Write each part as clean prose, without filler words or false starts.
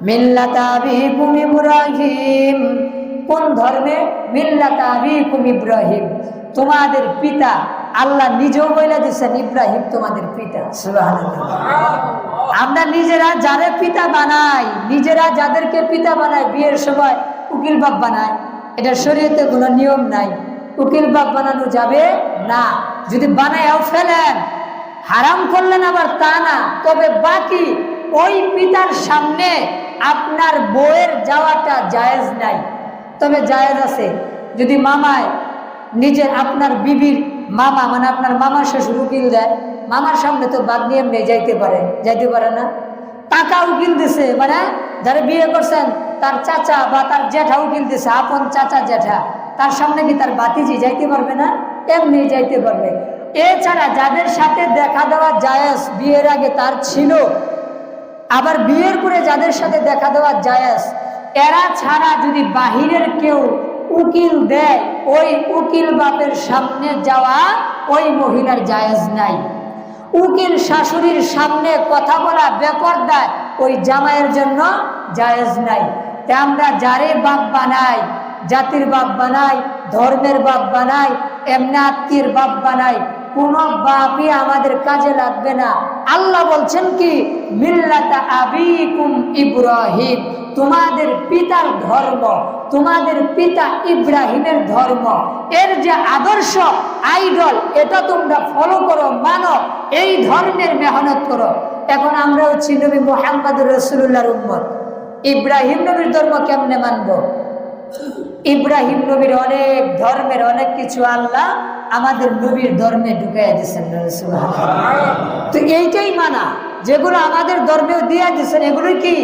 মিল্লাতা আবিকুম ইব্রাহিম। কোন ধর্মে? মিল্লাতা আবিকুম ইব্রাহিম, তোমাদের পিতা। আল্লাহ নিজেও বলে দিচ্ছেন ইব্রাহিম তোমাদের পিতা। সুবহানাল্লাহ। আমরা নিজেরা যারে পিতা বানাই, নিজেরা যাদেরকে পিতা বানাই, বিয়ের সময় উকিল বাপ বানাই, এটা শরীয়তে কোনো নিয়ম নাই, উকিল বাপ বানানো যাবে না। যদি বানায়ও ফেলেন, হারাম করলেন আবার তা না, তবে বাকি ওই পিতার সামনে আপনার বউয়ের যাওয়াটা জায়েজ নাই। তবে জায়েজ আছে যদি মামায় নিজের আপনার বিবির মামা, মানে আপনার মামার শ্বশুর উকিল দেয়, মামার সামনে তো বাদ নিয়ে মেয়ে যাইতে পারে না। টাকা উকিল দিছে, মানে যারা বিয়ে করছেন তার চাচা বা তার জ্যাঠা উকিল দিছে, আপন চাচা জ্যাঠা, তার সামনে কি তার বাতিজি যাইতে পারবে না? এমনি যাইতে পারবে। এছাড়া যাদের সাথে দেখা দেওয়া জায়েজ বিয়ের আগে তার ছিল, আবার বিয়ের পরে যাদের সাথে দেখা দেওয়া জায়েজ, এরা ছাড়া যদি বাহিরের কেউ উকিল দেয়, ওই উকিল বাপের সামনে যাওয়া ওই মহিলার জায়েজ নাই। উকিল শাশুড়ির সামনে কথা বলা বেপরদায় ওই জামাইয়ের জন্য জায়েজ নাই। তাই আমরা যারে বাপ বানাই, জাতির বাপ বানাই, ধর্মের বাপ বানাই, এমনি আত্মীয়ের বাপ বানাই, কোন বাপই আমাদের কাজে লাগবে না। আল্লাহ বলছেন কি, মিল্লাতা আবিকুম ইব্রাহিম, তোমাদের পিতার ধর্ম, তোমাদের পিতা ইব্রাহিমের ধর্ম, এর যে আদর্শ আইডল, এটা তোমরা ফলো করো, মানো, এই ধর্মের মেহনত করো। এখন আমরা হচ্ছি নবী মুহাম্মদ রাসূলুল্লাহর উম্মত, ইব্রাহিম নবীর ধর্ম কেমনে মানবো? ইব্রাহিম নবীর অনেক ধর্মের অনেক কিছু আল্লাহ আমাদের নবীর ধর্মে ঢুকাইয়া দিচ্ছেন। তো এইটাই মানা, যেগুলো আমাদের ধর্মেও দিয়ে দিচ্ছেন, এগুলো কি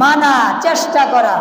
মানা, চেষ্টা করা।